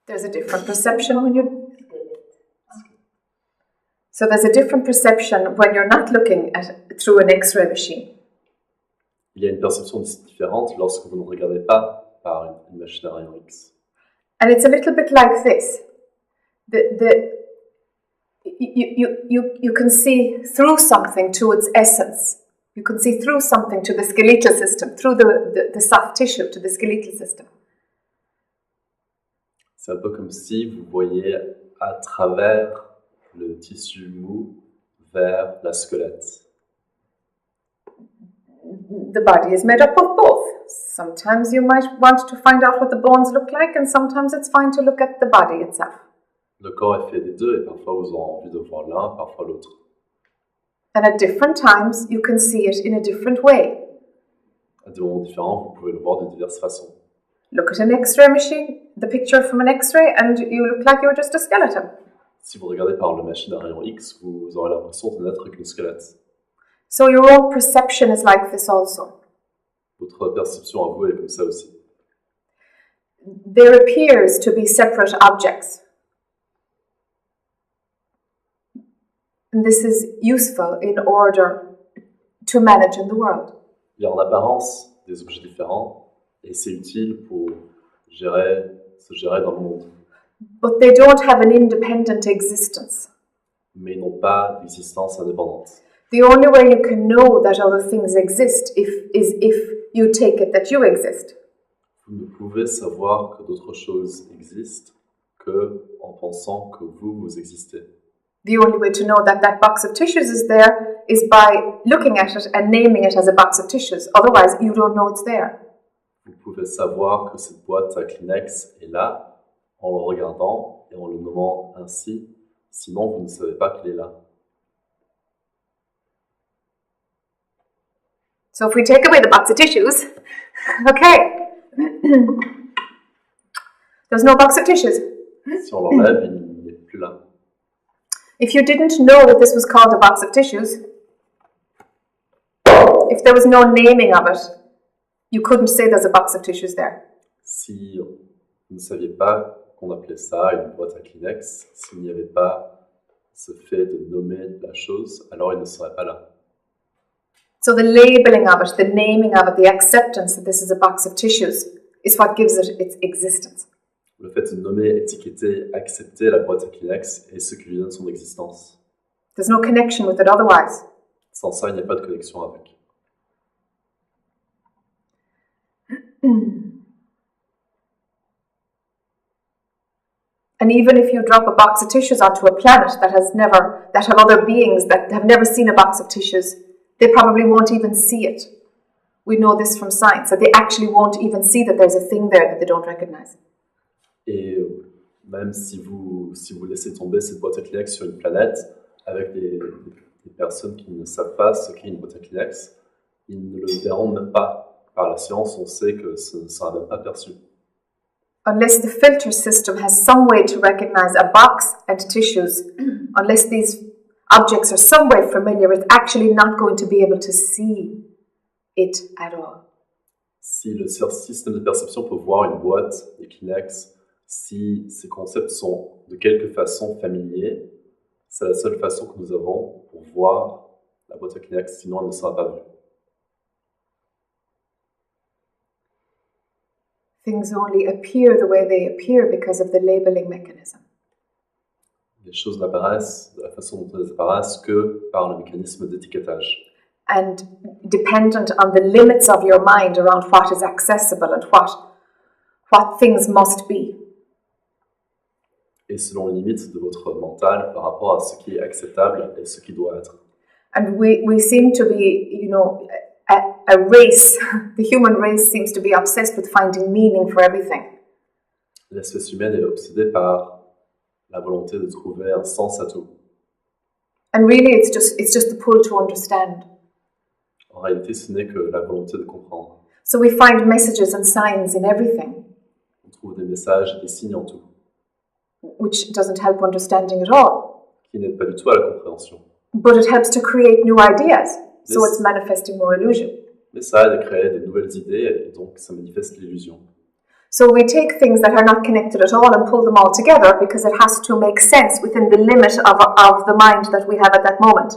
There's a different perception when you... So there's a different perception when you're not looking through an X-ray machine. Il y a une perception différente lorsque vous ne regardez pas par une machine à rayons X. And it's a little bit like this. You can see through something to its essence. You can see through something to the skeletal system, through the soft tissue to the skeletal system. C'est un peu comme si vous voyez à travers le tissu mou vers la squelette. The body is made up of both. Sometimes you might want to find out what the bones look like, and sometimes it's fine to look at the body itself. Le corps est fait des deux, et parfois vous aurez envie de voir l'un, parfois l'autre. And at different times, you can see it in a different way. À des moments différents, vous pouvez le voir de diverses façons. Look at an X-ray machine, the picture from an X-ray, and you look like you're just a skeleton. Si vous regardez par la machine à rayons X, vous aurez l'impression de n'être qu'une squelette. So your own perception is like this also. Votre perception à vous est comme ça aussi. There appears to be separate objects. And this is useful in order to manage in the world. Il y a en apparence des objets différents, et c'est utile pour se gérer dans le monde. But they don't have an independent existence. Mais ils n'ont pas d'existence indépendante. The only way you can know that other things exist is if you take it that you exist. Vous ne pouvez savoir que d'autres choses existent que en pensant que vous existez. The only way to know that that box of tissues is there is by looking at it and naming it as a box of tissues. Otherwise, you don't know it's there. Vous pouvez savoir que cette boîte à Kleenex est là en le regardant et en le nommant ainsi. Sinon, vous ne savez pas qu'elle est là. So if we take away the box of tissues, okay, there's no box of tissues. Si on l'enlève, il n'est plus là. If you didn't know that this was called a box of tissues, if there was no naming of it, you couldn't say there's a box of tissues there. Si vous ne saviez pas qu'on appelait ça une boîte à Kleenex, s'il n'y avait pas ce fait de nommer la chose, alors il ne serait pas là. So the labeling of it, the naming of it, the acceptance that this is a box of tissues is what gives it its existence. Le fait de nommer, étiqueter, accepter la boîte à Kleenex est ce qui lui donne son existence. There's no connection with it otherwise. Sans ça, il n'y a pas de connexion avec. And even if you drop a box of tissues onto a planet that have other beings that have never seen a box of tissues, they probably won't even see it. We know this from science, that they actually won't even see that there's a thing there that they don't recognize. Et même si vous laissez tomber cette boîte à Kleenex sur une planète avec des personnes qui ne savent pas ce qu'est une boîte à Kleenex, ils ne le verront même pas. Par la science, on sait que ce ne sera même pas perçu. Unless the filter system has some way to recognize a box and tissues, unless these objects are some way familiar, it's actually not going to be able to see it at all. Si le système de perception peut voir une boîte de Kleenex, si ces concepts sont de quelque façon familiers, c'est la seule façon que nous avons pour voir la boîte à Kleenex, sinon elle ne sera pas vue. Things only appear the way they appear because of the labeling mechanism. Les choses n'apparaissent de la façon dont elles apparaissent que par le mécanisme d'étiquetage. And dependent on the limits of your mind around what is accessible and what things must be. Et selon les limites de votre mental par rapport à ce qui est acceptable et ce qui doit être. And we seem to be, a race, the human race seems to be obsessed with finding meaning for everything. L'espèce humaine est obsédée par la volonté de trouver un sens à tout. And really it's just the pull to understand. En réalité, ce n'est que la volonté de comprendre. So we find messages and signs in everything. On trouve des messages et des signes en tout. Which doesn't help understanding at all. Qui n'aident pas du tout à la compréhension. But it helps to create new ideas, so it's manifesting more illusion. Mais ça aide à créer de nouvelles idées et donc ça manifeste l'illusion. So we take things that are not connected at all and pull them all together because it has to make sense within the limit of the mind that we have at that moment.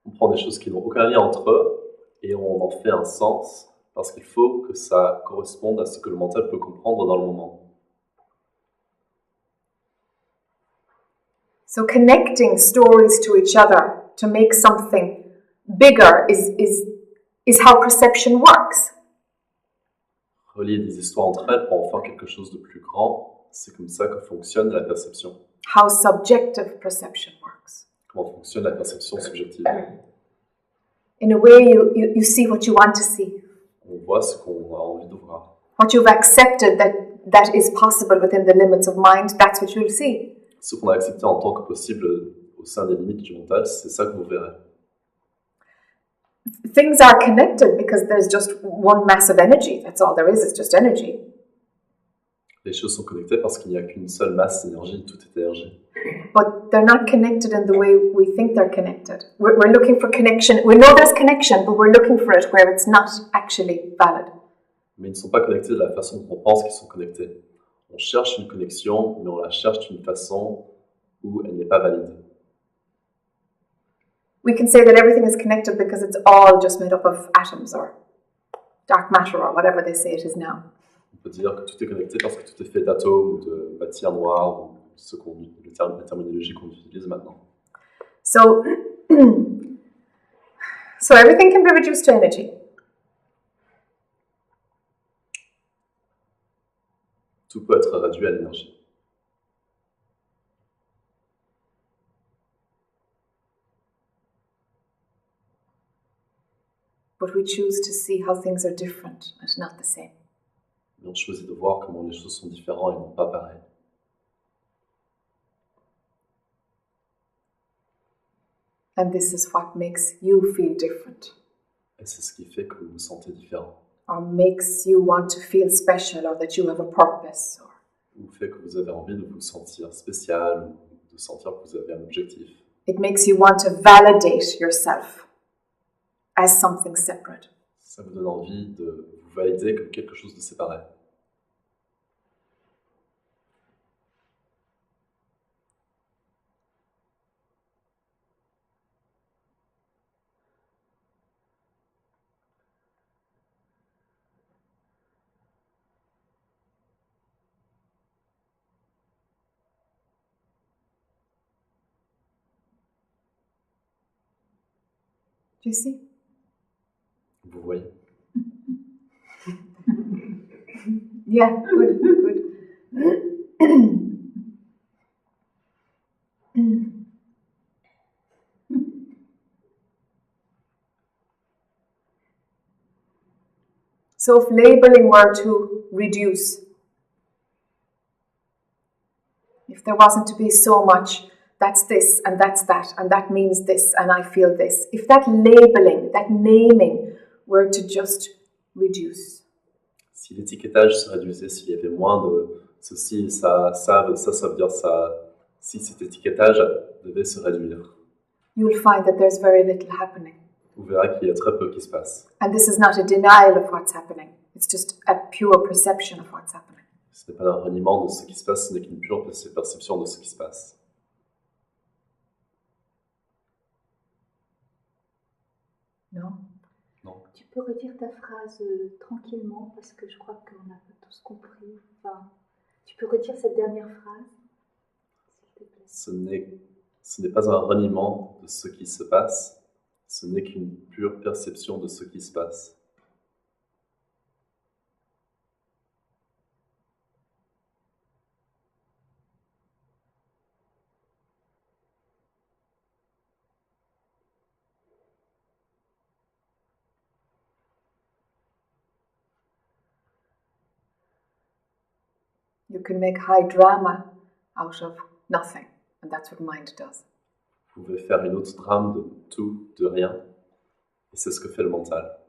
On prend des choses qui n'ont aucun lien entre eux et on en fait un sens parce qu'il faut que ça corresponde à ce que le mental peut comprendre dans le moment. So connecting stories to each other to make something bigger is how perception works. Relier des histoires entre elles pour en faire quelque chose de plus grand, c'est comme ça que fonctionne la perception. How subjective perception works. Comment fonctionne la perception subjective? In a way, you see what you want to see. On voit ce qu'on a envie de voir. What you've accepted that is possible within the limits of mind, that's what you'll see. Ce qu'on a accepté en tant que possible au sein des limites du mental, c'est ça que vous verrez. Things are connected because there's just one mass of energy. That's all there is, it's just energy. Les choses sont connectées parce qu'il n'y a qu'une seule masse d'énergie, tout est énergie. But they're not connected in the way we think they're connected. We're looking for connection. We know there's connection, but we're looking for it where it's not actually valid. Mais ils ne sont pas connectés de la façon dont on pense qu'ils sont connectés. On cherche une connexion, mais on la cherche d'une façon où elle n'est pas valide. We can say that everything is connected because it's all just made up of atoms or dark matter or whatever they say it is now. On peut dire que tout est connecté parce que tout est fait d'atomes ou de matière noire, ou la terminologie qu'on utilise maintenant. So everything can be reduced to energy. Tout peut être réduit à l'énergie. But we choose to see how things are different and not the same. Mais on choisit de voir comment les choses sont différentes et non pas pareilles. And this is what makes you feel different. Et c'est ce qui fait que vous vous sentez différent. Or makes you want to feel special or that you have a purpose. Ou fait que vous avez envie de vous sentir spécial ou de sentir que vous avez un objectif. It makes you want to validate yourself as something separate. Ça vous donne envie de vous valider comme quelque chose de séparé. Do you see? Vous voyez? Yeah, good, good. So if labeling were to reduce, if there wasn't to be so much, that's this and that's that, and that means this, and I feel this. If that labeling, that naming were to just reduce. Si l'étiquetage se réduisait, s'il y avait moins de ceci, ça veut dire ça. Si cet étiquetage devait se réduire, you'll find that there's very little happening. Vous verrez qu'il y a très peu qui se passe. And this is not a denial of what's happening. It's just a pure perception of what's happening. Ce n'est pas un reniement de ce qui se passe, ce n'est qu'une pure perception de ce qui se passe. Non? Non. Tu peux redire ta phrase tranquillement parce que je crois qu'on n'a pas tous compris. Enfin, tu peux redire cette dernière phrase, s'il te plaît. Ce n'est pas un reniement de ce qui se passe, ce n'est qu'une pure perception de ce qui se passe. You can make high drama out of nothing, and that's what mind does. Vous pouvez faire une autre drame de tout, de rien, et c'est ce que fait le mental.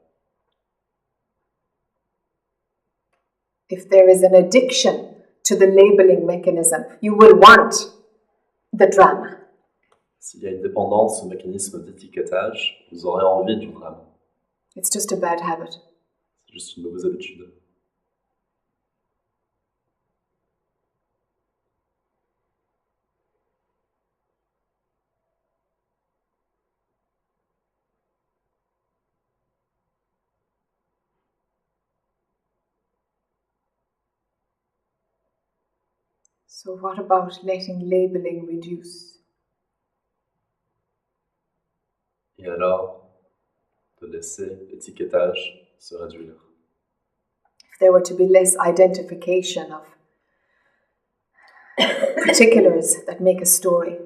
If there is an addiction to the labeling mechanism, you will want the drama. S'il y a une dépendance au mécanisme d'étiquetage, vous aurez envie du drame. It's just a bad habit. C'est juste une mauvaise habitude. So what about letting labeling reduce? Et alors, de laisser l'étiquetage se réduire. If there were to be less identification of particulars that make a story,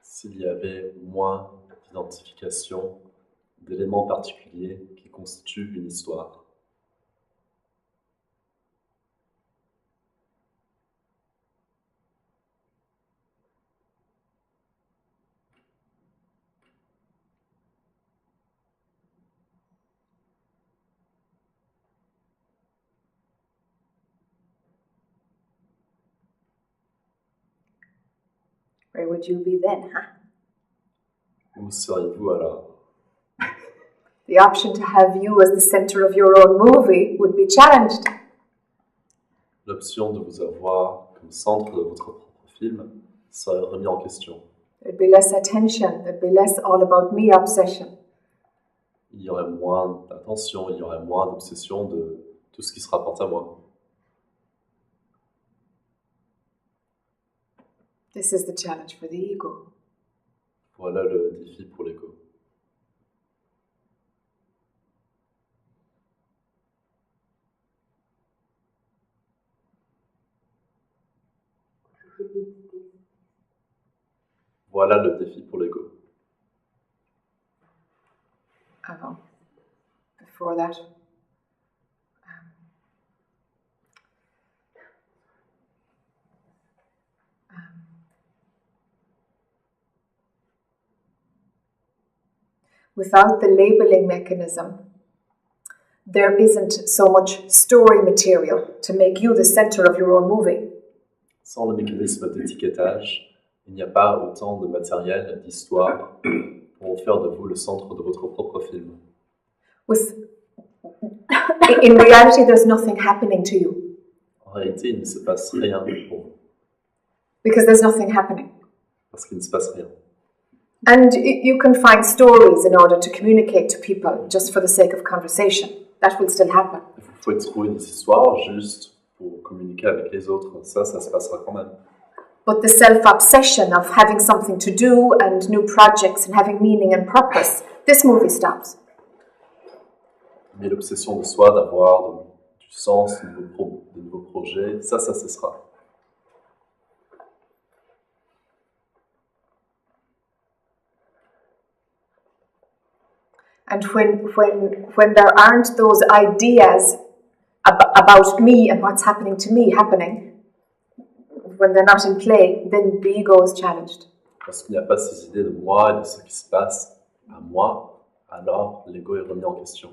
S'il y avait moins d'identification d'éléments particuliers qui constituent une histoire. where would you be then, huh? Où seriez-vous alors? The option to have you as the center of your own movie would be challenged. L'option de vous avoir comme centre de votre propre film serait remis en question. There'd be less attention, there'd be less all about me obsession. Il y aurait moins d'attention, il y aurait moins d'obsession de tout ce qui se rapporte à moi. This is the challenge for the ego. Voilà le défi pour l'ego. Voilà le défi pour l'ego. Avant. Before that. Without the labeling mechanism, there isn't so much story material to make you the center of your own movie. Sans le mécanisme d'étiquetage, il n'y a pas autant de matériel, d'histoire pour faire de vous le centre de votre propre film. In reality, there's nothing happening to you. En réalité, il ne se passe rien pour vous. Because there's nothing happening. Parce qu'il ne se passe rien. And you can find stories in order to communicate to people just for the sake of conversation. That will still happen. Vous pouvez trouver des histoires juste pour communiquer avec les autres. Ça se passera quand même. But the self-obsession of having something to do and new projects and having meaning and purpose, this movie stops. Mais l'obsession de soi, d'avoir du sens, de nouveaux projets, ça cessera. And when there aren't those ideas about me and what's happening to me happening, when they're not in play, then the ego is challenged. Parce qu'il n'y a pas ces idées de moi et de ce qui se passe à moi, alors l'ego est remis en question.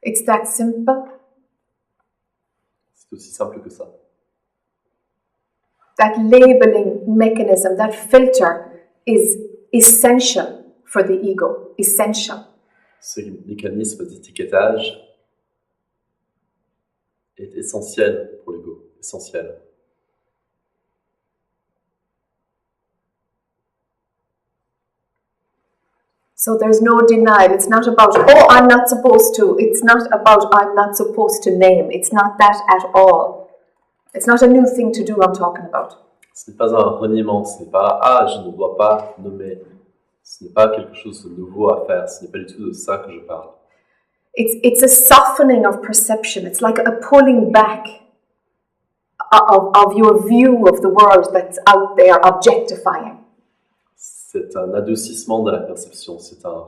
It's that simple. C'est aussi simple que ça. That labeling mechanism, that filter is essential for the ego, essential. Ce mécanisme d'étiquetage est essentiel pour l'ego, essentiel. So there's no denial. It's not about, oh, I'm not supposed to. It's not about, I'm not supposed to name. It's not that at all. It's not a new thing to do I'm talking about. Ce n'est pas un reniement, ce n'est pas « Ah, je ne dois pas nommer ». Ce n'est pas quelque chose de nouveau à faire, ce n'est pas du tout de ça que je parle. It's a softening of perception. It's like a pulling back of your view of the world that's out there objectifying. C'est un adoucissement de la perception, c'est un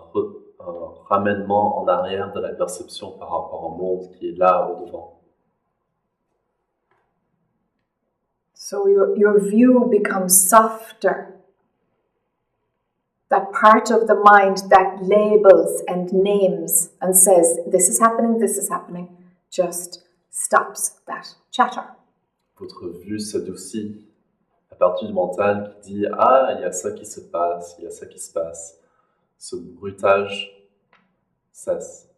ramènement en arrière de la perception par rapport au monde qui est là au devant. So your view becomes softer. That part of the mind that labels and names and says, this is happening, just stops that chatter. Votre vue s'adoucit à partir du mental qui dit « Ah, il y a ça qui se passe, il y a ça qui se passe ». Ce bruitage cesse.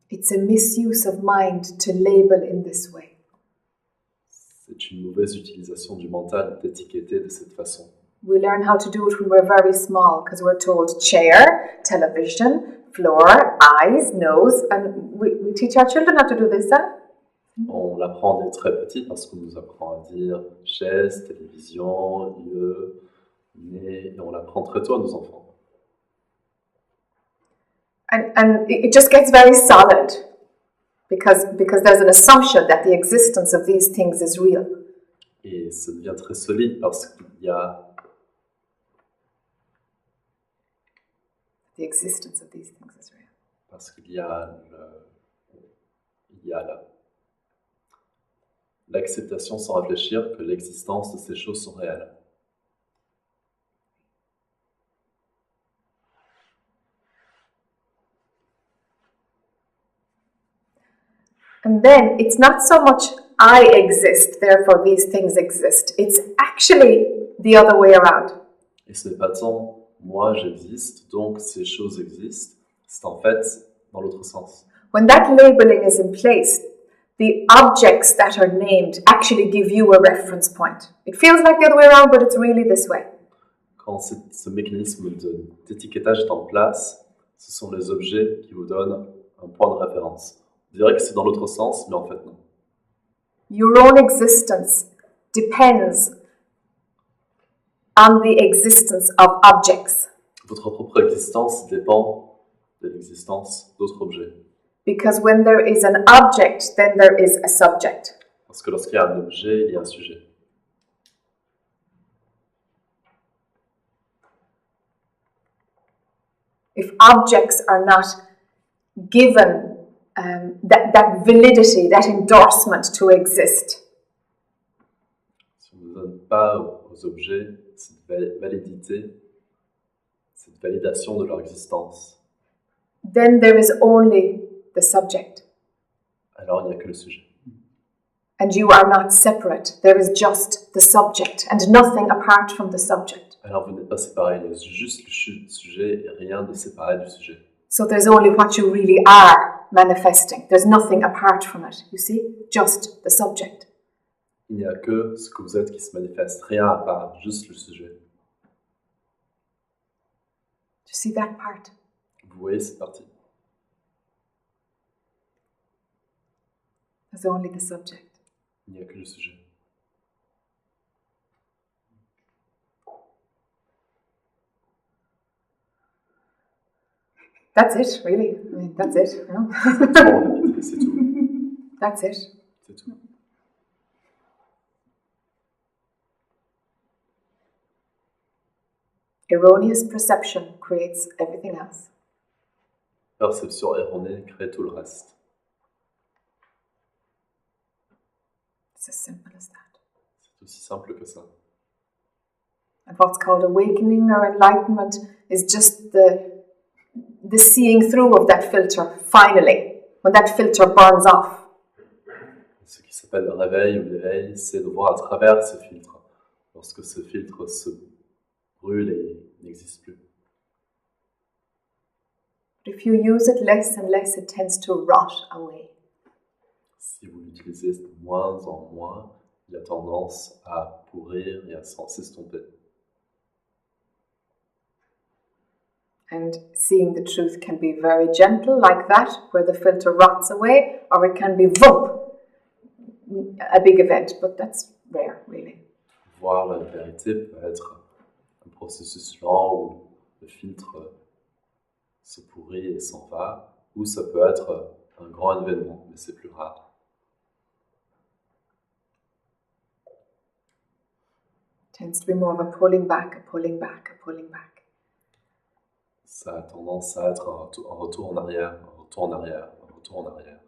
It's a misuse of mind to label in this way. C'est une mauvaise utilisation du mental d'étiqueter de cette façon. We learn how to do it when we're very small because we're told chair, television, floor, eyes, nose, and we teach our children how to do this, huh? On l'apprend dès très petit parce qu'on nous apprend à dire chaise, télévision, yeux, nez, et on l'apprend très tôt à nos enfants. And it just gets very solid because there's an assumption that the existence of these things is real. Et ça devient très solide parce qu'il y a The existence of these things is real. parce qu'il y a l'acceptation sans réfléchir que l'existence de ces choses sont réelles. And then it's not so much I exist, therefore these things exist. It's actually the other way around. Et ce n'est pas tant moi j'existe, donc ces choses existent, c'est en fait dans l'autre sens. When that labeling is in place, the objects that are named actually give you a reference point. It feels like the other way around, but it's really this way. Quand ce mécanisme d'étiquetage est en place, ce sont les objets qui vous donnent un point de référence. On dirait que c'est dans l'autre sens, mais en fait non. Your own existence depends on the existence of objects. Votre propre existence dépend de l'existence d'autres objets. Because when there is an object, then there is a subject. Parce que lorsqu'il y a un objet, il y a un sujet. If objects are not given that validity, that endorsement to exist, Si on ne donne pas aux objets cette validité, cette validation de leur existence, then there is only the subject. alors il n'y a que le sujet. And you are not separate. There is just the subject and nothing apart from the subject. Alors vous n'êtes pas séparés, il y a juste le sujet et rien de séparé du sujet. So there's only what you really are manifesting. There's nothing apart from it, you see? Just the subject. Il n'y a que ce que vous êtes qui se manifeste, rien à part, juste le sujet. Do you see that part? Vous voyez cette partie? There's only the subject. Il n'y a que le sujet. That's it, really. I mean, that's it. You know? C'est tout en réalité, c'est tout. That's it. C'est tout. Erroneous perception creates everything else. Perception erronée crée tout le reste. It's as simple as that. C'est aussi simple que ça. And what's called awakening or enlightenment is just the seeing through of that filter, finally, when that filter burns off. Ce qui s'appelle le réveil ou l'éveil, c'est de voir à travers ce filtre. Lorsque ce filtre se brûle et n'existe plus. But if you use it less and less, it tends to rot away. Si vous l'utilisez de moins en moins, il a tendance à pourrir et à s'estomper. And seeing the truth can be very gentle, like that, where the filter rots away, or it can be whoop, a big event, but that's rare, really. Voir la vérité peut être un processus lent où le filtre se pourrit et s'en va, ou ça peut être un grand événement, mais c'est plus rare. It tends to be more of a pulling back, a pulling back, a pulling back. Ça a tendance à être un retour en arrière, un retour en arrière, un retour en arrière.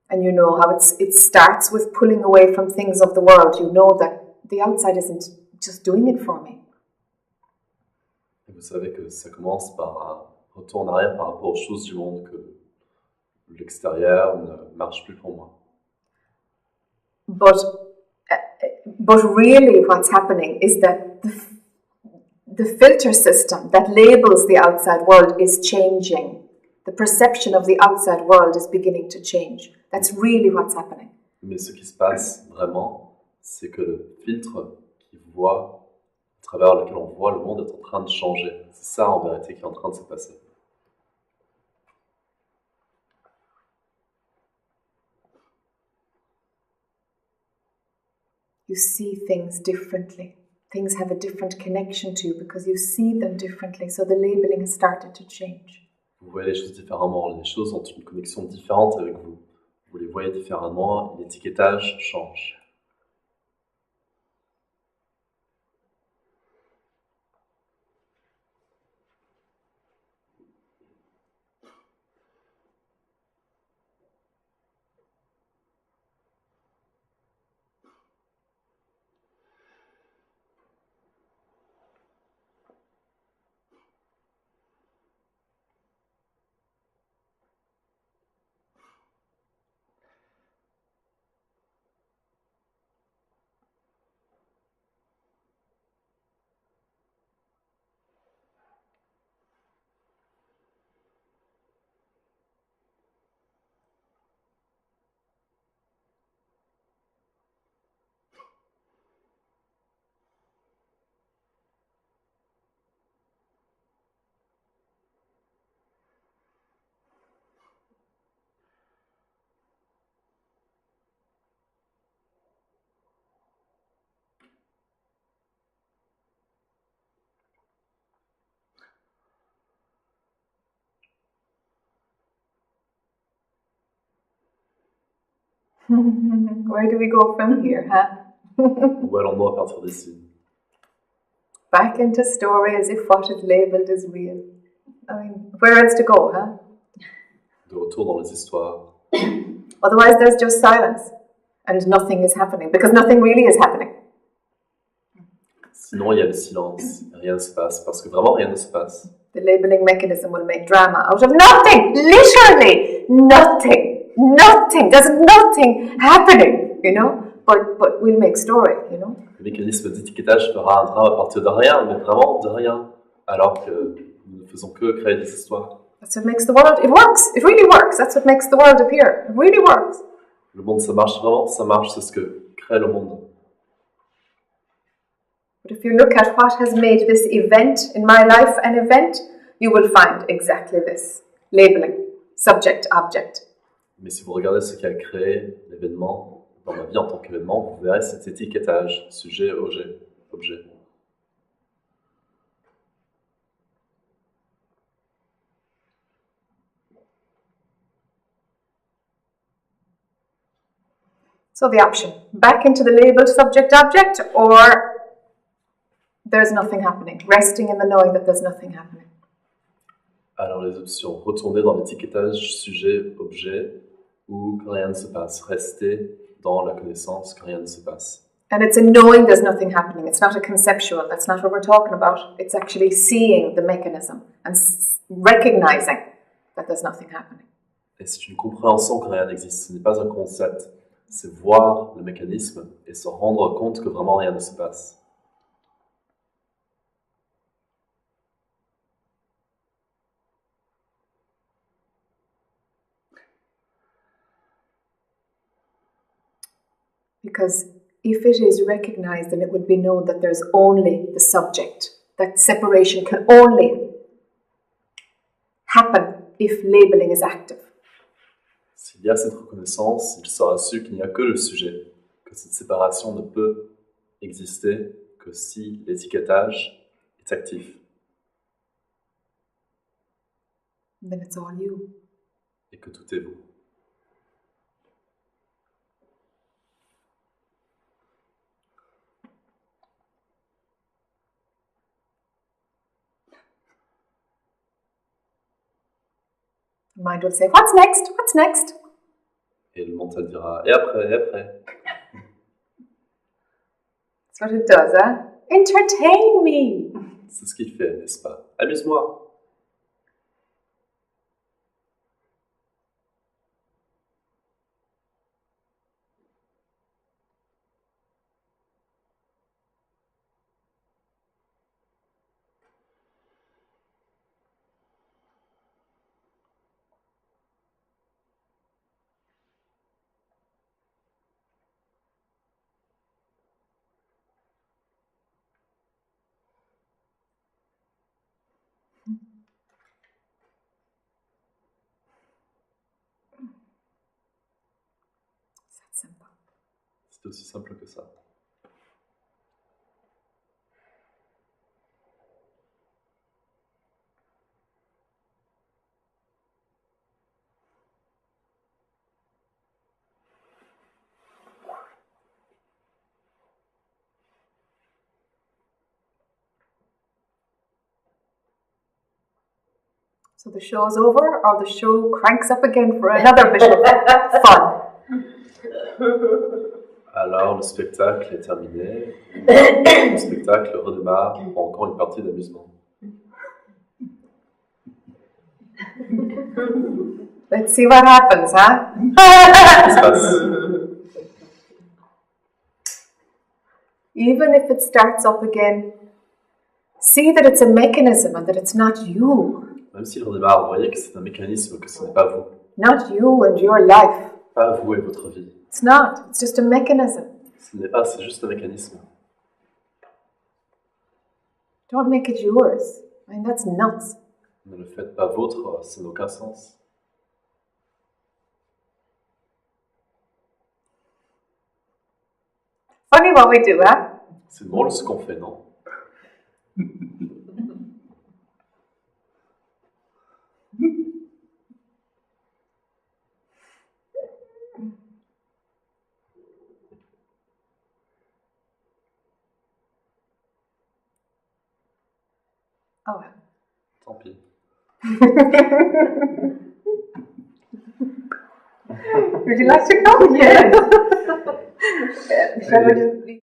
And you know how it starts with pulling away from things of the world. You know that the outside isn't just doing it for me. Et vous savez que ça commence par un retour en arrière par rapport aux choses du monde, que l'extérieur ne marche plus pour moi. But really what's happening is that the filter system that labels the outside world is changing The perception of the outside world is beginning to change. That's really what's happening. Mais ce qui se passe vraiment, c'est que le filtre qui voit, à travers lequel on voit le monde est en train de changer. C'est ça en vérité qui est en train de se passer. You see things differently. Things have a different connection to you because you see them differently. So the labeling has started to change. Vous voyez les choses différemment. Les choses ont une connexion différente avec vous. Vous les voyez différemment et l'étiquetage change. Where do we go from here, huh? Où allons-nous à partir d'ici? Back into story as if what is labeled is real. I mean, where else to go, huh? De retour dans les histoires. Otherwise, there's just silence and nothing is happening because nothing really is happening. Sinon, il y a le silence. Rien ne se passe parce que vraiment rien ne se passe. The labeling mechanism will make drama out of nothing. Literally, nothing. Nothing. There's nothing happening, you know. But we'll make story, you know. Le mécanisme d'étiquetage fera un drame à partir de rien, mais vraiment de rien. Alors que nous ne faisons que créer des histoires. That's what makes the world. It works. It really works. That's what makes the world appear. It really works. Le monde, ça marche vraiment, ça marche, c'est ce que crée le monde. But if you look at what has made this event in my life an event, you will find exactly this. Labeling. Subject, object. Mais si vous regardez ce qui a créé l'événement dans ma vie en tant qu'événement, vous verrez cet étiquetage, sujet, objet. So the option, back into the labeled subject-object, or there's nothing happening, resting in the knowing that there's nothing happening. Alors les options, retourner dans l'étiquetage sujet-objet ou que rien ne se passe, rester dans la connaissance que rien ne se passe. And it's a knowing there's nothing happening. It's not a conceptual. That's not what we're talking about. It's actually seeing the mechanism and recognizing that there's nothing happening. Et c'est une compréhension que rien n'existe. Ce n'est pas un concept. C'est voir le mécanisme et se rendre compte que vraiment rien ne se passe. Because if it is recognized, then it will be known that there's only the subject. That separation can only happen if labeling is active. S'il y a cette reconnaissance, il sera su qu'il n'y a que le sujet, que cette séparation ne peut exister que si l'étiquetage est actif. And then it's all you. Et que tout est vous. The mind will say, what's next? What's next? Et le mental dira, et après, et après. That's what it does, huh? Entertain me. C'est ce qu'il fait, n'est-ce pas? Amuse-moi. Simple. C'est aussi simple que ça. So the show is over, or the show cranks up again for another bit of fun. Alors le spectacle est terminé, le spectacle redémarre pour encore une partie d'amusement. Let's see what happens, huh? Qu'est-ce qui se passe? Even if it starts up again, see that it's a mechanism and that it's not you. Même s'il redémarre, vous voyez que c'est un mécanisme, que ce n'est pas vous. Not you and your life. Pas vous et votre vie. It's not. It's just a mechanism. Ce n'est pas, c'est juste un mécanisme. Don't make it yours. I mean, that's nuts. Ne le faites pas vôtre, ça n'a aucun sens. Funny what we do, huh? C'est drôle ce qu'on fait, non? Oh. Tant pis. Would you like to come? Yes. Shall we do?